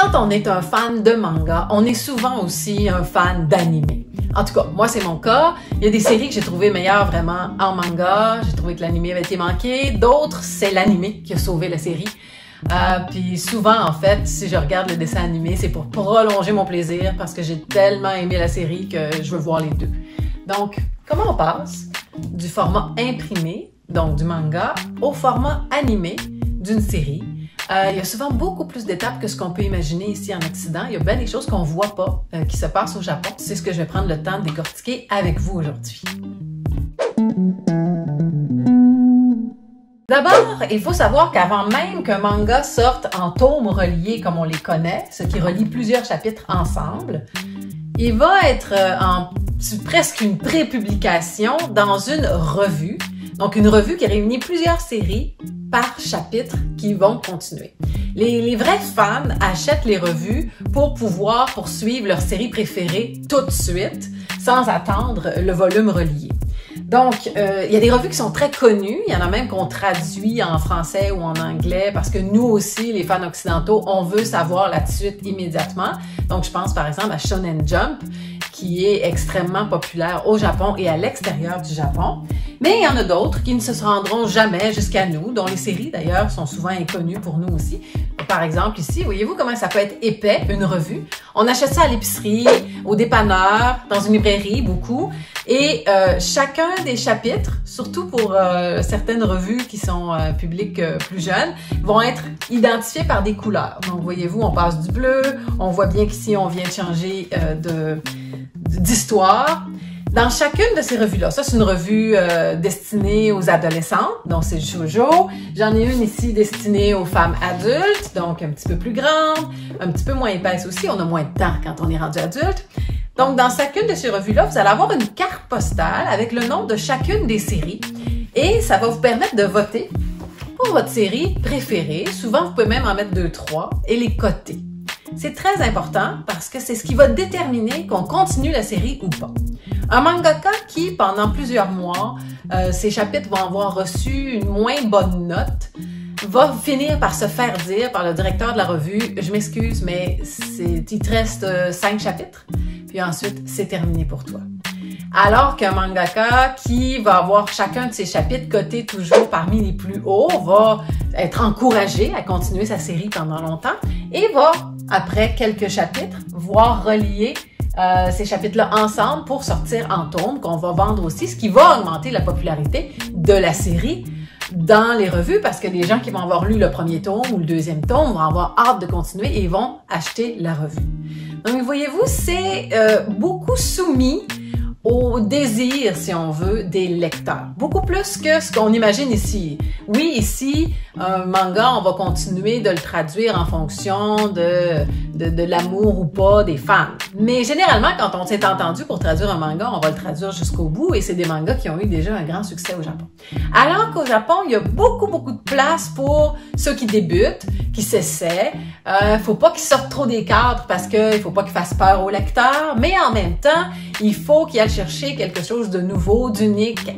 Quand on est un fan de manga, on est souvent aussi un fan d'anime. En tout cas, moi c'est mon cas. Il y a des séries que j'ai trouvées meilleures vraiment en manga. J'ai trouvé que l'anime avait été manqué. D'autres, c'est l'anime qui a sauvé la série. Puis souvent, en fait, si je regarde le dessin animé, c'est pour prolonger mon plaisir parce que j'ai tellement aimé la série que je veux voir les deux. Donc, comment on passe du format imprimé, donc du manga, au format animé d'une série? Il y a souvent beaucoup plus d'étapes que ce qu'on peut imaginer ici en Occident. Il y a bien des choses qu'on ne voit pas qui se passent au Japon. C'est ce que je vais prendre le temps de décortiquer avec vous aujourd'hui. D'abord, il faut savoir qu'avant même qu'un manga sorte en tomes reliés comme on les connaît, ce qui relie plusieurs chapitres ensemble, il va être presque une pré-publication dans une revue. Donc, une revue qui réunit plusieurs séries par chapitre qui vont continuer. Les vrais fans achètent les revues pour pouvoir poursuivre leur série préférée tout de suite, sans attendre le volume relié. Donc, il y a des revues qui sont très connues. Il y en a même qu'on traduit en français ou en anglais parce que nous aussi, les fans occidentaux, on veut savoir la suite immédiatement. Donc, je pense par exemple à Shonen Jump, qui est extrêmement populaire au Japon et à l'extérieur du Japon. Mais il y en a d'autres qui ne se rendront jamais jusqu'à nous, dont les séries d'ailleurs sont souvent inconnues pour nous aussi. Par exemple ici, voyez-vous comment ça peut être épais, une revue? On achète ça à l'épicerie, au dépanneur, dans une librairie, beaucoup. Et chacun des chapitres, surtout pour certaines revues qui sont publiques plus jeunes, vont être identifiés par des couleurs. Donc voyez-vous, on passe du bleu, on voit bien qu'ici on vient de changer d'histoire. Dans chacune de ces revues-là, ça c'est une revue destinée aux adolescentes, donc c'est Shoujo. J'en ai une ici destinée aux femmes adultes, donc un petit peu plus grande, un petit peu moins épaisse aussi, on a moins de temps quand on est rendu adulte. Donc dans chacune de ces revues-là, vous allez avoir une carte postale avec le nom de chacune des séries et ça va vous permettre de voter pour votre série préférée. Souvent, vous pouvez même en mettre 2, 3 et les coter. C'est très important parce que c'est ce qui va déterminer qu'on continue la série ou pas. Un mangaka qui, pendant plusieurs mois, ses chapitres vont avoir reçu une moins bonne note, va finir par se faire dire par le directeur de la revue « Je m'excuse, mais il te reste 5 chapitres, puis ensuite, c'est terminé pour toi. » Alors qu'un mangaka qui va avoir chacun de ses chapitres cotés toujours parmi les plus hauts va être encouragé à continuer sa série pendant longtemps et va, après quelques chapitres, voir relier ces chapitres-là ensemble pour sortir en tome qu'on va vendre aussi, ce qui va augmenter la popularité de la série dans les revues parce que les gens qui vont avoir lu le premier tome ou le deuxième tome vont avoir hâte de continuer et vont acheter la revue. Donc, voyez-vous, c'est beaucoup soumis au désir, si on veut, des lecteurs. Beaucoup plus que ce qu'on imagine ici. Oui, ici, un manga, on va continuer de le traduire en fonction de l'amour ou pas des fans. Mais généralement, quand on s'est entendu pour traduire un manga, on va le traduire jusqu'au bout et c'est des mangas qui ont eu déjà un grand succès au Japon. Alors qu'au Japon, il y a beaucoup de place pour ceux qui débutent, qui s'essaient. Faut pas qu'ils sortent trop des cadres parce qu'il faut pas qu'ils fassent peur aux lecteurs, mais en même temps, il faut qu'ils aillent chercher quelque chose de nouveau, d'unique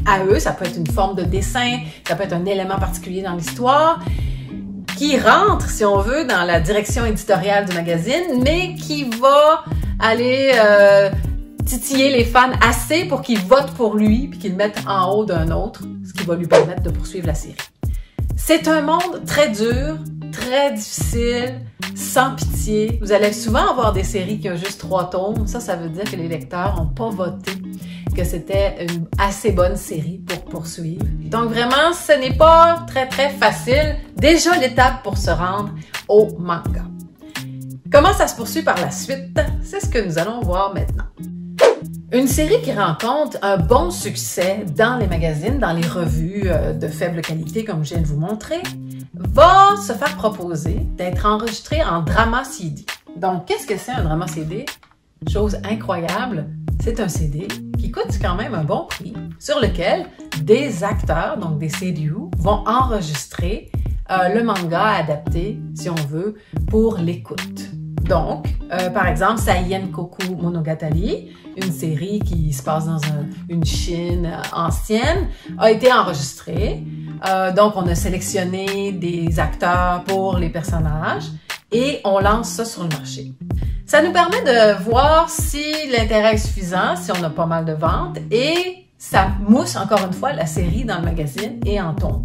à eux. Ça peut être une forme de dessin, ça peut être un élément particulier dans l'histoire qui rentre, si on veut, dans la direction éditoriale du magazine, mais qui va aller titiller les fans assez pour qu'ils votent pour lui puis qu'ils le mettent en haut d'un autre, ce qui va lui permettre de poursuivre la série. C'est un monde très dur, très difficile, sans pitié. Vous allez souvent avoir des séries qui ont juste 3 tomes. Ça veut dire que les lecteurs n'ont pas voté que c'était une assez bonne série pour poursuivre. Donc vraiment, ce n'est pas très facile. Déjà l'étape pour se rendre au manga. Comment ça se poursuit par la suite? C'est ce que nous allons voir maintenant. Une série qui rencontre un bon succès dans les magazines, dans les revues de faible qualité, comme je viens de vous montrer, va se faire proposer d'être enregistrée en drama CD. Donc, qu'est-ce que c'est un drama CD? Chose incroyable, c'est un CD qui coûte quand même un bon prix, sur lequel des acteurs, donc des seiyū, vont enregistrer le manga adapté, si on veut, pour l'écoute. Donc, par exemple, Saienkoku Monogatari, une série qui se passe dans une Chine ancienne, a été enregistrée. Donc, on a sélectionné des acteurs pour les personnages et on lance ça sur le marché. Ça nous permet de voir si l'intérêt est suffisant, si on a pas mal de ventes, et ça mousse encore une fois la série dans le magazine et en tome.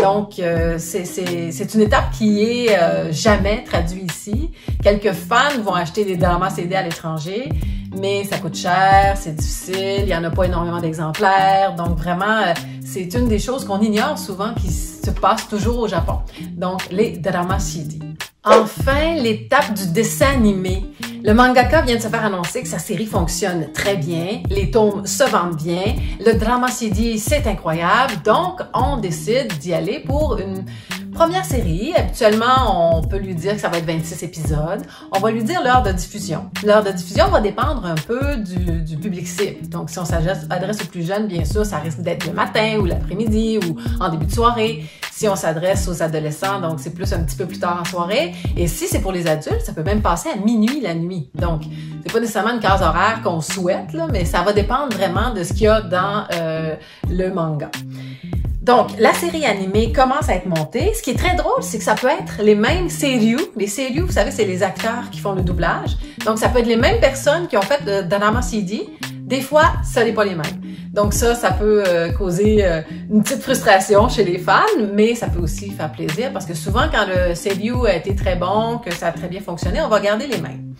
Donc, c'est une étape qui est jamais traduite ici. Quelques fans vont acheter des dramas CD à l'étranger, mais ça coûte cher, c'est difficile, il n'y en a pas énormément d'exemplaires. Donc, vraiment, c'est une des choses qu'on ignore souvent qui se passe toujours au Japon. Donc, les dramas CD. Enfin, l'étape du dessin animé. Le mangaka vient de se faire annoncer que sa série fonctionne très bien, les tomes se vendent bien, le drama CD, c'est incroyable, donc on décide d'y aller pour une première série. Habituellement, on peut lui dire que ça va être 26 épisodes. On va lui dire l'heure de diffusion. L'heure de diffusion va dépendre un peu du public cible. Donc, si on s'adresse aux plus jeunes, bien sûr, ça risque d'être le matin ou l'après-midi ou en début de soirée. Si on s'adresse aux adolescents, donc c'est plus un petit peu plus tard en soirée. Et si c'est pour les adultes, ça peut même passer à minuit la nuit. Donc, c'est pas nécessairement une case horaire qu'on souhaite, là, mais ça va dépendre vraiment de ce qu'il y a dans le manga. Donc, la série animée commence à être montée. Ce qui est très drôle, c'est que ça peut être les mêmes seiyū. Les seiyū, vous savez, c'est les acteurs qui font le doublage. Donc, ça peut être les mêmes personnes qui ont fait le drama CD. Des fois, ça n'est pas les mêmes. Donc ça peut causer une petite frustration chez les fans, mais ça peut aussi faire plaisir parce que souvent, quand le seiyū a été très bon, que ça a très bien fonctionné, on va garder les mêmes.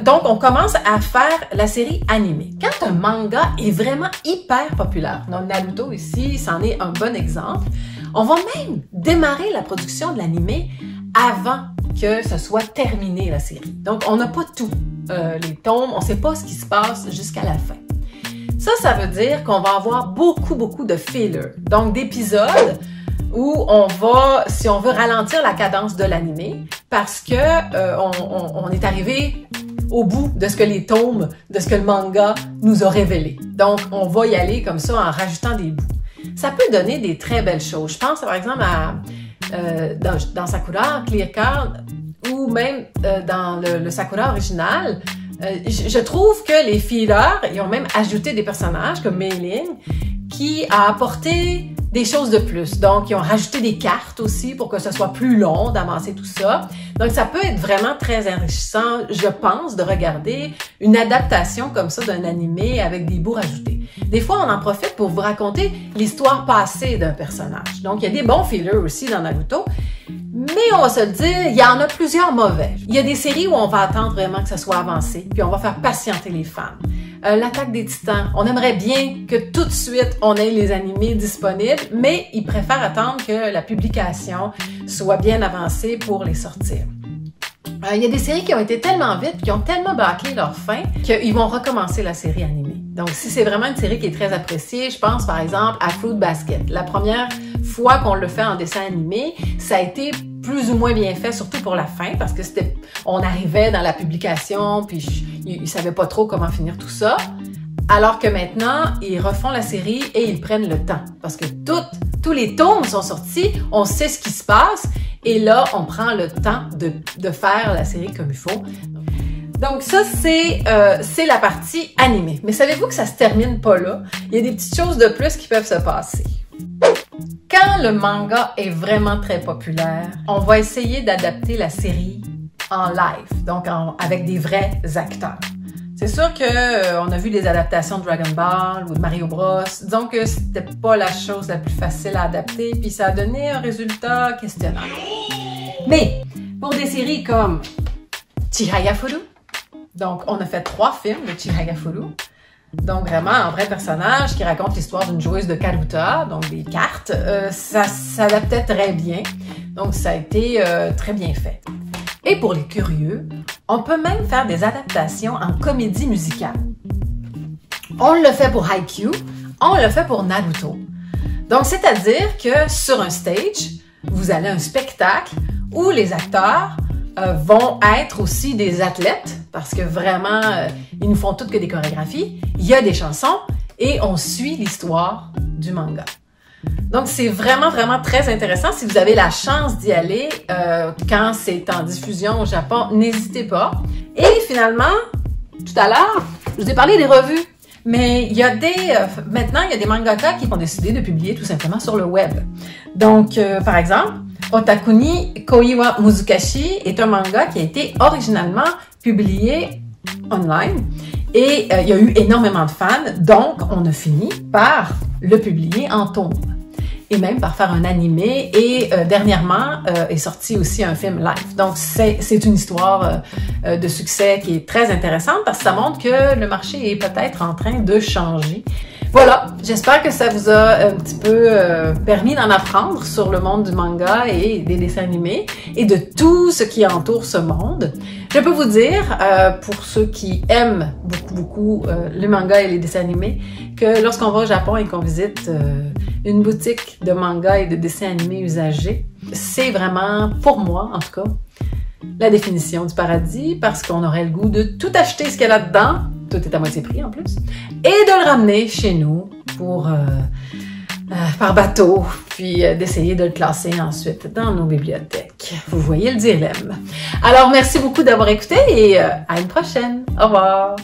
Donc, on commence à faire la série animée. Quand un manga est vraiment hyper populaire, donc Naruto ici, c'en est un bon exemple, on va même démarrer la production de l'animé avant que ce soit terminé la série. Donc, on n'a pas tout. Les tomes, on ne sait pas ce qui se passe jusqu'à la fin. Ça veut dire qu'on va avoir beaucoup de fillers, donc d'épisodes où on va, si on veut ralentir la cadence de l'animé, parce que on est arrivé au bout de ce que les tomes, de ce que le manga nous a révélé. Donc, on va y aller comme ça en rajoutant des bouts. Ça peut donner des très belles choses. Je pense par exemple à dans Sakura Clear Card ou même dans le Sakura original. Je trouve que les fillers, ils ont même ajouté des personnages comme Mei Ling qui a apporté des choses de plus. Donc, ils ont rajouté des cartes aussi pour que ce soit plus long d'avancer tout ça. Donc, ça peut être vraiment très enrichissant, je pense, de regarder une adaptation comme ça d'un animé avec des bouts rajoutés. Des fois, on en profite pour vous raconter l'histoire passée d'un personnage. Donc, il y a des bons fillers aussi dans Naruto. Mais on va se le dire, il y en a plusieurs mauvais. Il y a des séries où on va attendre vraiment que ça soit avancé, puis on va faire patienter les fans. L'Attaque des Titans, on aimerait bien que tout de suite on ait les animés disponibles, mais ils préfèrent attendre que la publication soit bien avancée pour les sortir. Il y a des séries qui ont été tellement vite, qui ont tellement bâclé leur fin, qu'ils vont recommencer la série animée. Donc, si c'est vraiment une série qui est très appréciée, je pense par exemple à Fruit Basket. La première fois qu'on le fait en dessin animé, ça a été plus ou moins bien fait, surtout pour la fin, parce que on arrivait dans la publication, puis ils savaient pas trop comment finir tout ça. Alors que maintenant, ils refont la série et ils prennent le temps. Parce que tous les tomes sont sortis, on sait ce qui se passe, et là, on prend le temps de faire la série comme il faut. Donc ça, c'est la partie animée. Mais savez-vous que ça se termine pas là? Il y a des petites choses de plus qui peuvent se passer. Quand le manga est vraiment très populaire, on va essayer d'adapter la série en live, donc avec des vrais acteurs. C'est sûr que on a vu des adaptations de Dragon Ball ou de Mario Bros. Disons que c'était pas la chose la plus facile à adapter, puis ça a donné un résultat questionnable. Mais pour des séries comme Chihaya Furu, donc on a fait 3 films de Chihaya Furu, donc vraiment un vrai personnage qui raconte l'histoire d'une joueuse de Karuta, donc des cartes, ça s'adaptait très bien, donc ça a été très bien fait. Et pour les curieux, on peut même faire des adaptations en comédie musicale. On le fait pour Haikyuu, on le fait pour Naruto. Donc, c'est-à-dire que sur un stage, vous allez à un spectacle où les acteurs vont être aussi des athlètes, parce que vraiment, ils nous font toutes que des chorégraphies. Il y a des chansons et on suit l'histoire du manga. Donc, c'est vraiment très intéressant. Si vous avez la chance d'y aller quand c'est en diffusion au Japon, n'hésitez pas. Et finalement, tout à l'heure, je vous ai parlé des revues. Mais il y a maintenant, il y a des mangaka qui ont décidé de publier tout simplement sur le web. Donc, par exemple, Otakuni Koiwa Muzukashi est un manga qui a été originalement publié online et il y a eu énormément de fans, donc on a fini par le publier en tome et même par faire un animé et dernièrement est sorti aussi un film live. Donc c'est une histoire de succès qui est très intéressante parce que ça montre que le marché est peut-être en train de changer. Voilà, j'espère que ça vous a un petit peu permis d'en apprendre sur le monde du manga et des dessins animés et de tout ce qui entoure ce monde. Je peux vous dire, pour ceux qui aiment beaucoup le manga et les dessins animés, que lorsqu'on va au Japon et qu'on visite une boutique de manga et de dessins animés usagés, c'est vraiment, pour moi en tout cas, la définition du paradis parce qu'on aurait le goût de tout acheter ce qu'il y a là-dedans, tout est à moitié prix en plus, et de le ramener chez nous pour par bateau, puis d'essayer de le classer ensuite dans nos bibliothèques. Vous voyez le dilemme. Alors, merci beaucoup d'avoir écouté et à une prochaine. Au revoir!